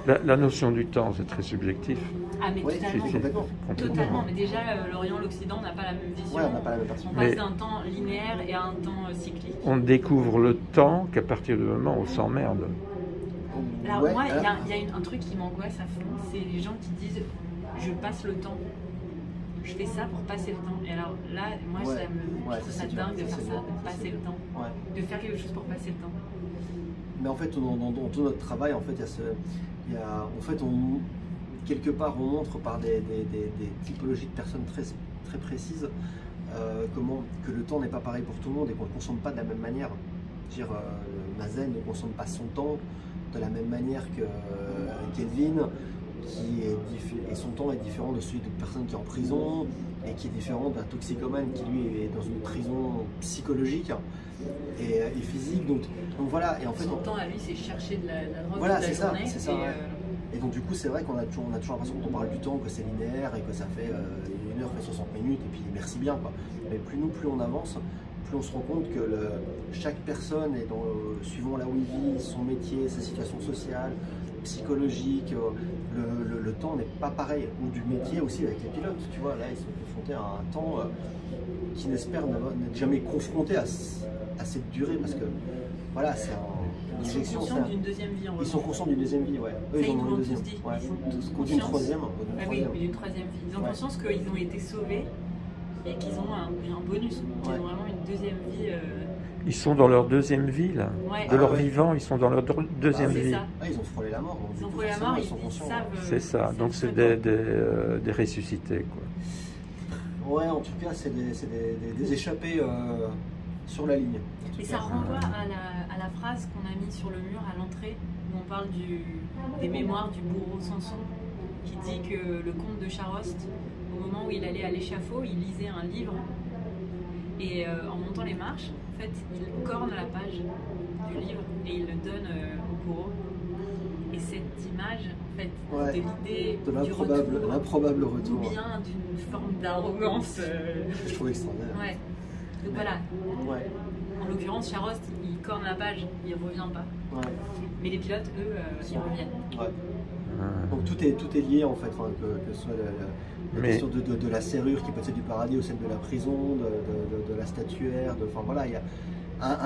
La notion du temps, c'est très subjectif. Ah, mais Ouais, totalement. Complètement. Totalement, mais déjà, l'Orient, l'Occident n'a pas la même vision. Ouais, on n'a pas la même perception. On passe Mais- d'un temps linéaire et à un temps cyclique. On découvre le temps qu'à partir du moment où on s'emmerde. Alors Ouais, moi, il y alors- a un truc qui m'angoisse à fond, c'est les gens qui disent « je passe le temps ». Je fais ça pour passer le temps. Et alors là, moi, Ouais. je Ouais, trouve ça, ça c'est dingue dur. de Ça, faire c'est ça, dur. de passer le temps. Ouais. De faire quelque chose pour passer le temps. Mais en fait, dans tout notre travail, en fait, quelque part, on montre par des typologies de personnes très, très précises que le temps n'est pas pareil pour tout le monde et qu'on ne le consomme pas de la même manière. Je veux dire, Mazen ne consomme pas son temps de la même manière que Kelvin, et son temps est différent de celui d'une personne qui est en prison et qui est différent d'un toxicomane qui lui est dans une prison psychologique et physique. Donc voilà, et en fait, Son temps à lui, c'est chercher de la drogue voilà, toute la c'est ça, journée. c'est ça. Et, Ouais. Et donc du coup, c'est vrai qu'on a toujours l'impression qu'on parle du temps, que c'est linéaire et que ça fait 1 heure fait 60 minutes et puis merci bien quoi. Mais plus on avance, plus on se rend compte que chaque personne est suivant là où il vit, son métier, sa situation sociale, psychologique, le temps n'est pas pareil. Ou du métier aussi avec les pilotes, tu vois, là ils sont confrontés à un temps qui n'espère n'être jamais confronté à cette durée parce que voilà, c'est ils sont conscients d'une deuxième vie en Ils sont conscients d'une deuxième vie, ouais. Eux, Ça, ils en nous ont une l'ont deuxième. tous dit. Ouais. Ils sont tous Ou d'une conscients. troisième. Ah oui, d'une troisième vie. Ils ont Ouais. conscience qu'ils ont été sauvés et qu'ils ont un bonus, qu'ils Ouais. ont vraiment une deuxième vie. Ils sont dans leur deuxième vie, là. Ouais. De leur ouais. vivant, ils sont dans leur deuxième C'est vie. ça. Ah, ils ont frôlé la mort. Donc, Ils du ont coup, pris la forcément, mort, ils sont ils conscients. savent. C'est ça. ils Donc savent c'est très des ressuscités, quoi. Ouais, en tout cas, c'est des échappés sur la ligne. En tout Et cas. ça renvoie à la phrase qu'on a mise sur le mur à l'entrée, où on parle des mémoires du bourreau Samson, qui dit que le comte de Charost, au moment où il allait à l'échafaud, il lisait un livre, et en montant les marches, en fait, il corne la page du livre et il le donne au bourreau. Et cette image, en fait, Ouais. de l'idée De du retour, l'improbable ou retour. bien d'une forme d'arrogance. Je trouve extraordinaire. Ouais. Donc voilà. Ouais. En l'occurrence, Charost, il corne la page, il revient pas. Ouais. Mais les pilotes, eux, ils reviennent. Ouais. Ah. Donc tout est lié en fait, enfin, que ce soit la Mais- question de la serrure qui peut être celle du paradis ou celle de la prison, de la statuaire, enfin voilà, il y a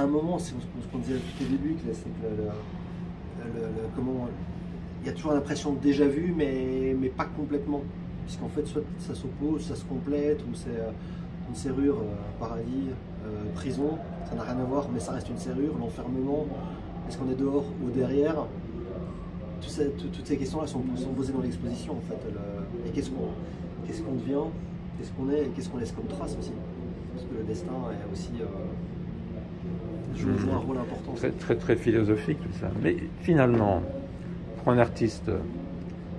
un moment, c'est ce qu'on disait tout au début, c'est que comment, il y a toujours l'impression de déjà vu, mais pas complètement, puisqu'en fait soit ça s'oppose, ça se complète, ou c'est une serrure, paradis, prison, ça n'a rien à voir, mais ça reste une serrure, l'enfermement, est-ce qu'on est dehors ou derrière? Toutes ces questions-là sont posées dans l'exposition en fait. Et qu'est-ce qu'on devient, qu'est-ce qu'on est et qu'est-ce qu'on laisse comme trace aussi. Parce que le destin est aussi joue un rôle important. Très, très, très philosophique tout ça. Mais finalement, pour un artiste,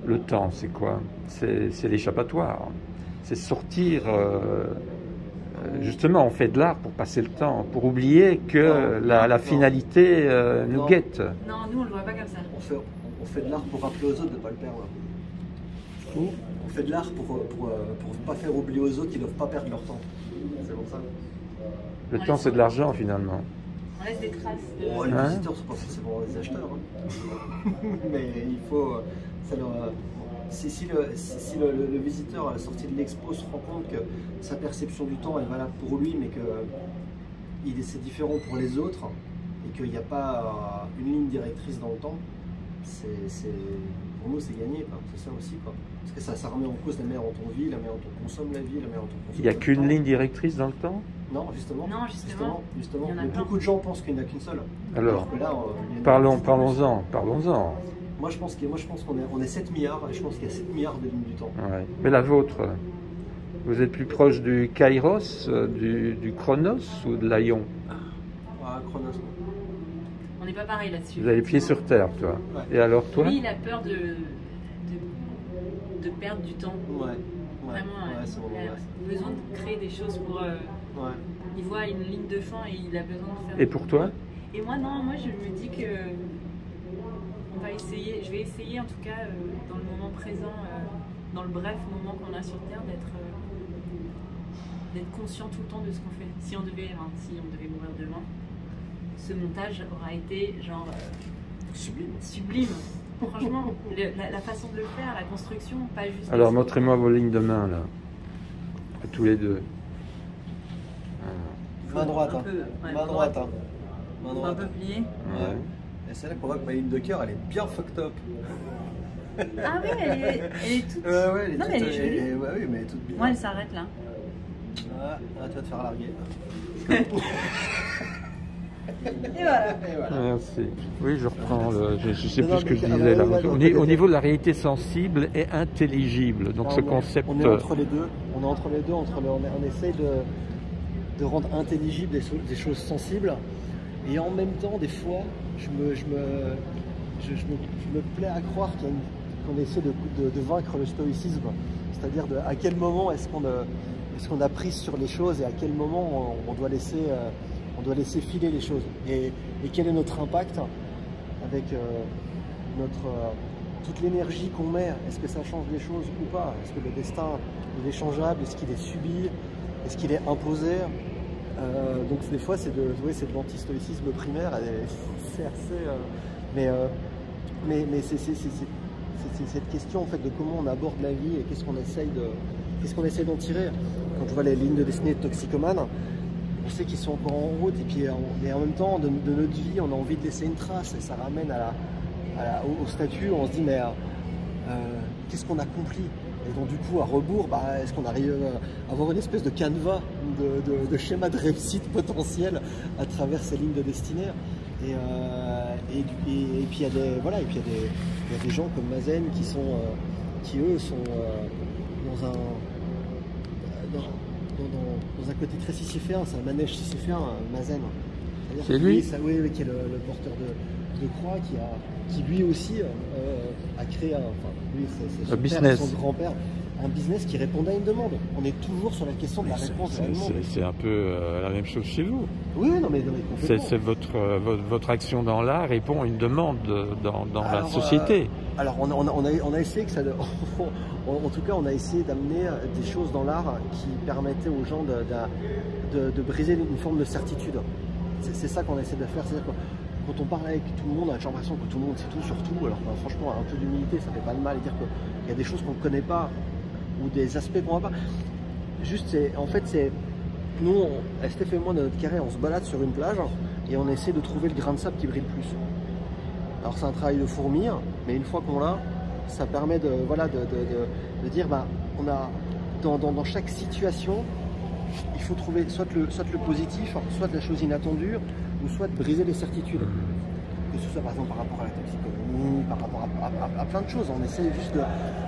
le temps, c'est quoi? C'est l'échappatoire. C'est sortir. Justement, on fait de l'art pour passer le temps, pour oublier que la finalité nous guette. Non, nous, on le voit pas comme ça. On fait de l'art pour rappeler aux autres de ne pas le perdre. On fait de l'art pour pas faire oublier aux autres qu'ils ne doivent pas perdre leur temps. C'est pour ça. Le temps, c'est de l'argent finalement. On laisse des traces. Bon, les Hein? visiteurs ne sont pas forcément des acheteurs. Hein. Mais il faut. Si le visiteur à la sortie de l'expo se rend compte que sa perception du temps est valable pour lui, mais que c'est différent pour les autres, et qu'il n'y a pas une ligne directrice dans le temps, pour nous c'est gagné, quoi. C'est ça aussi, quoi. Parce que ça remet en cause la manière dont on vit, la manière dont on consomme la vie, la manière dont on consomme. Il n'y a le qu'une temps. ligne directrice dans le temps? Non, justement. Non, justement. Il y en a Mais plein. beaucoup de gens pensent qu'il n'y en a qu'une seule. Alors, que là, il y en a parlons-en. Moi je pense qu'on est 7 milliards, et je pense qu'il y a 7 milliards de lignes du temps. Ouais. Mais la vôtre, vous êtes plus proche du Kairos, du Chronos ou de l'Aion? Ah, Chronos. On n'est pas pareil là-dessus. Vous avez les pieds sur terre, toi. Ouais. Et alors, toi? Lui, il a peur de perdre du temps. Ouais. Vraiment, Ouais, c'est vraiment il a vrai. besoin de créer des choses pour. Ouais. Il voit une ligne de fin et il a besoin de faire. Et pour toi? Et moi, non, moi je me dis que je vais essayer en tout cas dans le moment présent, dans le bref moment qu'on a sur Terre, d'être conscient tout le temps de ce qu'on fait. Si on devait mourir demain, ce montage aura été genre Sublime. sublime. Franchement, la façon de le faire, la construction, pas juste... Alors, montrez-moi vos lignes de main, là. À tous les deux. Main droite, hein. Main droite, hein. Main Un droite. peu plié. Ouais. Et c'est là qu'on voit que ma ligne de cœur, elle est bien fucked up. Ah oui, elle est toute... Ouais, elle est Non, toute, mais elle est jolie. ouais, oui, mais elle est toute bien. Moi, elle s'arrête là. Ah, tu vas te faire larguer. Et voilà. Et voilà. Merci. Oui, je reprends. Je sais Non, plus non, ce que je mais- disais là. ouais, Au niveau de la réalité sensible et intelligible. Donc, ce concept. On est entre les deux. On est entre les deux. On essaye de rendre intelligible des choses sensibles. Et en même temps, des fois, je me plais à croire qu'on essaie de vaincre le stoïcisme. C'est-à-dire à quel moment est-ce qu'on a prise sur les choses et à quel moment on doit laisser filer les choses. Et quel est notre impact avec toute l'énergie qu'on met. Est-ce que ça change les choses ou pas? Est-ce que le destin il est changeable? Est-ce qu'il est subi? Est-ce qu'il est imposé? Donc des fois c'est de l'anti-stoïcisme primaire, c'est assez... mais c'est cette question en fait de comment on aborde la vie et qu'est-ce qu'on essaye d'en tirer. Quand je vois les lignes de destinée de Toxicomane, on sait qu'ils sont encore en route et puis mais en même temps de notre vie on a envie de laisser une trace et ça ramène au statut où on se dit mais qu'est-ce qu'on accomplit? Et donc du coup à rebours, est-ce qu'on arrive à avoir une espèce de canevas de schéma de réussite potentiel à travers ces lignes de destinée? Et puis il y a des gens comme Mazen qui eux sont dans un côté très sisyphéen, c'est un manège sisyphéen, Mazen. C'est lui? Oui, qui est le porteur de croix, qui lui aussi a créé c'est son business. père, son grand-père, un business qui répondait à une demande. On est toujours sur la question de la réponse de la demande. C'est un peu la même chose chez vous. Oui, non mais complètement. C'est votre action dans l'art répond à une demande dans la société. Alors on a essayé que ça... En tout cas, on a essayé d'amener des choses dans l'art qui permettaient aux gens de briser une forme de certitude. C'est ça qu'on essaie de faire. C'est-à-dire que quand on parle avec tout le monde, on a l'impression que tout le monde sait tout sur tout. Alors franchement, un peu d'humilité, ça fait pas de mal. Et dire qu'il y a des choses qu'on ne connaît pas ou des aspects qu'on ne voit pas. Juste, nous, Estef et moi, dans notre carré, on se balade sur une plage et on essaie de trouver le grain de sable qui brille le plus. Alors c'est un travail de fourmi, mais une fois qu'on l'a, ça permet de dire, on a dans chaque situation, il faut trouver soit le positif, soit la chose inattendue, ou soit de briser les certitudes. Que ce soit par exemple par rapport à la toxicomanie, par rapport à plein de choses. On essaie juste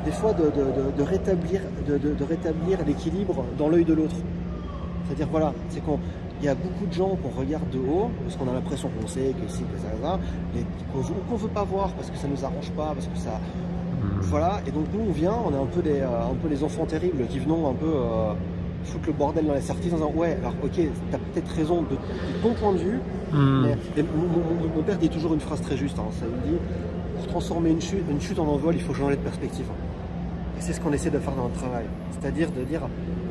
des fois de rétablir l'équilibre dans l'œil de l'autre. C'est-à-dire c'est qu'il y a beaucoup de gens qu'on regarde de haut, parce qu'on a l'impression qu'on sait que si, que ça, et qu'on ne veut pas voir parce que ça ne nous arrange pas, parce que ça... Voilà, et donc nous on vient, on est un peu les enfants terribles qui venons un peu foutre le bordel dans les certitudes en disant ouais, alors ok, t'as peut-être raison de ton point de vue, mais mon père dit toujours une phrase très juste, ça il dit, pour transformer une chute en envol, il faut changer de perspective. Et c'est ce qu'on essaie de faire dans notre travail, c'est-à-dire de dire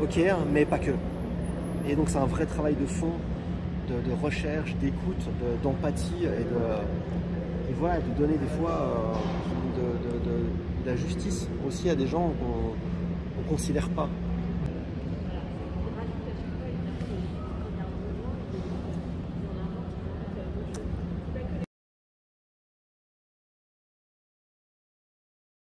ok, mais pas que. Et donc c'est un vrai travail de fond, de recherche, d'écoute, d'empathie et de donner des fois de la justice aussi à des gens qu'on ne considère pas.